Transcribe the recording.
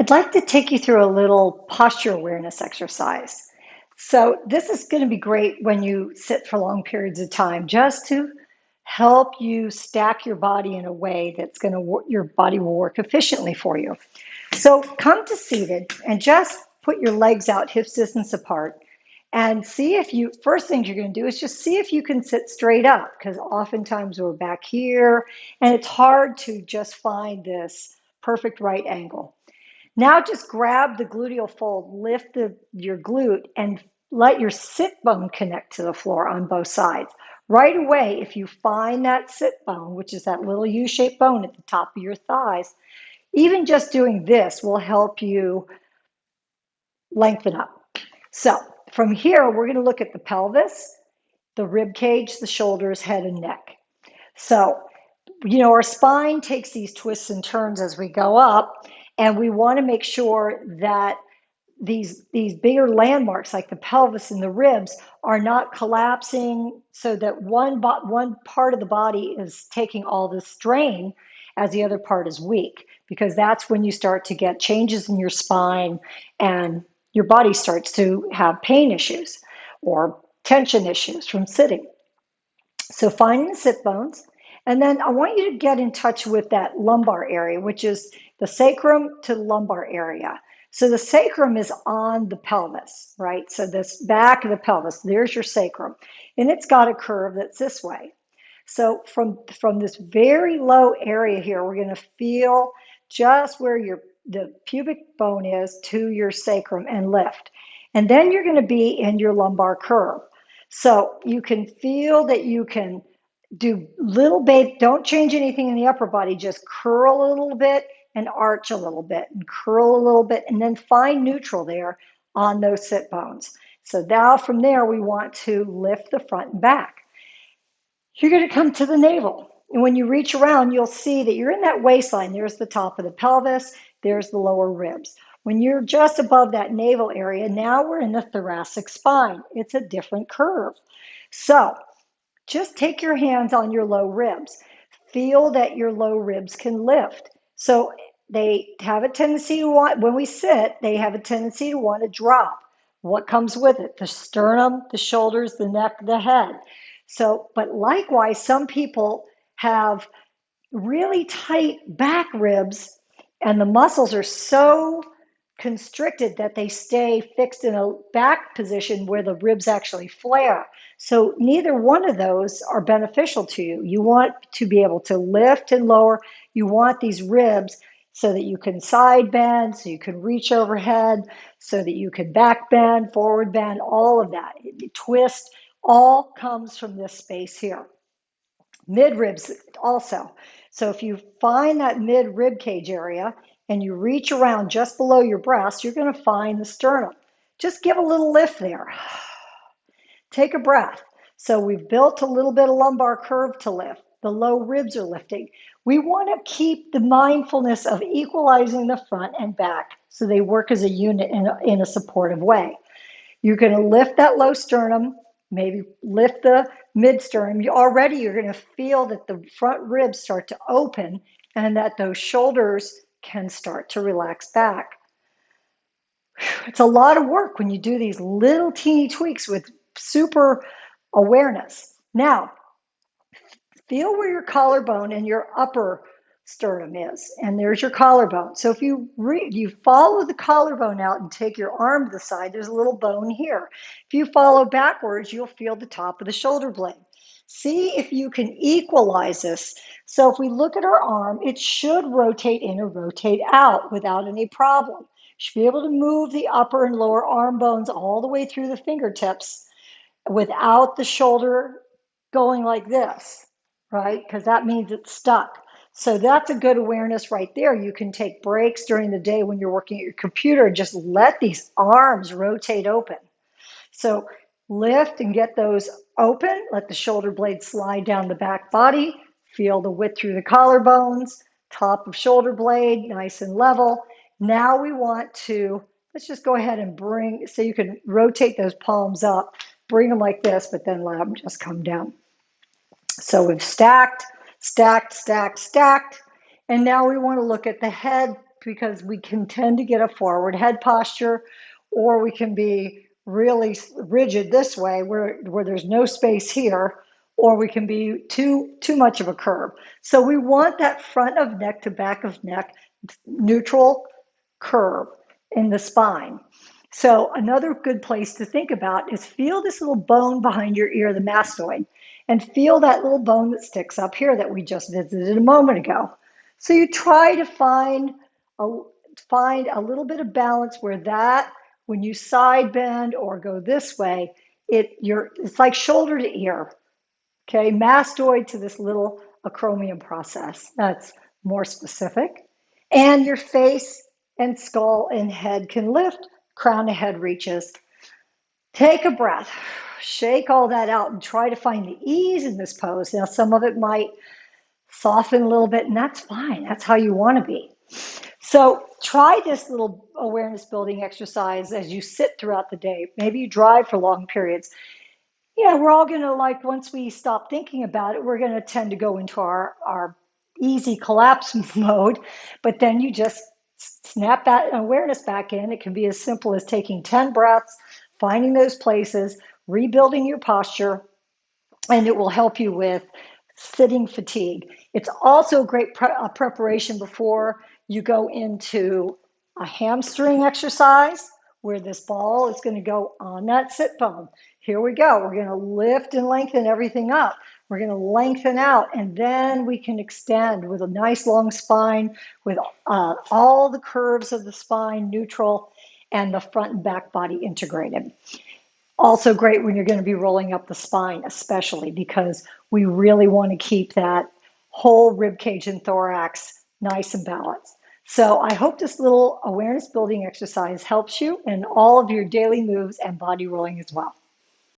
I'd like to take you through a little posture awareness exercise. So this is going to be great when you sit for long periods of time, just to help you stack your body in a way that's going to work, your body will work efficiently for you. So come to seated and just put your legs out hips distance apart and see if you, first thing you're going to do is just see if you can sit straight up, because oftentimes we're back here and it's hard to just find this perfect right angle. Now just grab the gluteal fold, lift your glute, and let your sit bone connect to the floor on both sides. Right away, if you find that sit bone, which is that little U-shaped bone at the top of your thighs, even just doing this will help you lengthen up. So from here, we're going to look at the pelvis, the rib cage, the shoulders, head, and neck. So, our spine takes these twists and turns as we go up, and we want to make sure that these bigger landmarks like the pelvis and the ribs are not collapsing so that one part of the body is taking all the strain as the other part is weak, because that's when you start to get changes in your spine and your body starts to have pain issues or tension issues from sitting. So finding the sit bones. And then I want you to get in touch with that lumbar area, which is the sacrum to lumbar area. So the sacrum is on the pelvis, right? So this back of the pelvis, there's your sacrum. And it's got a curve that's this way. So from this very low area here, we're going to feel just where the pubic bone is to your sacrum and lift. And then you're going to be in your lumbar curve. So you can feel that you can do little bit, don't change anything in the upper body, just curl a little bit and arch a little bit and curl a little bit and then find neutral there on those sit bones. So now from there, we want to lift the front and back. You're going to come to the navel. And when you reach around, you'll see that you're in that waistline. There's the top of the pelvis. There's the lower ribs. When you're just above that navel area, now we're in the thoracic spine. It's a different curve. So just take your hands on your low ribs. Feel that your low ribs can lift. So they have a tendency to want, when we sit, they have a tendency to want to drop. What comes with it? The sternum, the shoulders, the neck, the head. So, but likewise, some people have really tight back ribs and the muscles are so constricted that they stay fixed in a back position where the ribs actually flare. So neither one of those are beneficial to you. You want to be able to lift and lower. You want these ribs so that you can side bend, so you can reach overhead, so that you can back bend, forward bend, all of that. Twist all comes from this space here. Mid ribs also. So if you find that mid rib cage area and you reach around just below your breast, you're going to find the sternum. Just give a little lift there. Take a breath. So we've built a little bit of lumbar curve to lift. The low ribs are lifting. We want to keep the mindfulness of equalizing the front and back so they work as a unit in a supportive way. You're going to lift that low sternum, maybe lift the mid sternum. You're going to feel that the front ribs start to open and that those shoulders can start to relax back. It's a lot of work when you do these little teeny tweaks with super awareness. Now, feel where your collarbone and your upper sternum is, and there's your collarbone. So if you follow the collarbone out and take your arm to the side, there's a little bone here. If you follow backwards, you'll feel the top of the shoulder blade. See if you can equalize this. So if we look at our arm, it should rotate in or rotate out without any problem. You should be able to move the upper and lower arm bones all the way through the fingertips without the shoulder going like this, right? Because that means it's stuck. So that's a good awareness right there. You can take breaks during the day when you're working at your computer and just let these arms rotate open. So lift and get those open. Let the shoulder blades slide down the back body. Feel the width through the collarbones, top of shoulder blade, nice and level. Now we want to, let's just go ahead and bring, so you can rotate those palms up, bring them like this, but then let them just come down. So we've stacked, stacked, stacked, stacked. And now we want to look at the head because we can tend to get a forward head posture, or we can be really rigid this way where there's no space here, or we can be too much of a curve. So we want that front of neck to back of neck neutral curve in the spine. So another good place to think about is feel this little bone behind your ear, the mastoid, and feel that little bone that sticks up here that we just visited a moment ago. So you try to find a little bit of balance where that, when you side bend or go this way, it's like shoulder to ear. Okay, mastoid to this little acromion process. That's more specific. And your face and skull and head can lift, crown of head reaches. Take a breath, shake all that out, and try to find the ease in this pose. Now, some of it might soften a little bit, and that's fine. That's how you want to be. So try this little awareness building exercise as you sit throughout the day. Maybe you drive for long periods. Yeah, we're all going to, like, once we stop thinking about it, we're going to tend to go into our easy collapse mode. But then you just snap that awareness back in. It can be as simple as taking 10 breaths, finding those places, rebuilding your posture, and it will help you with sitting fatigue. It's also a great preparation before you go into a hamstring exercise where this ball is going to go on that sit bone. Here we go. We're going to lift and lengthen everything up. We're going to lengthen out, and then we can extend with a nice long spine with all the curves of the spine neutral and the front and back body integrated. Also great when you're going to be rolling up the spine, especially because we really want to keep that whole rib cage and thorax nice and balanced. So I hope this little awareness building exercise helps you in all of your daily moves and body rolling as well.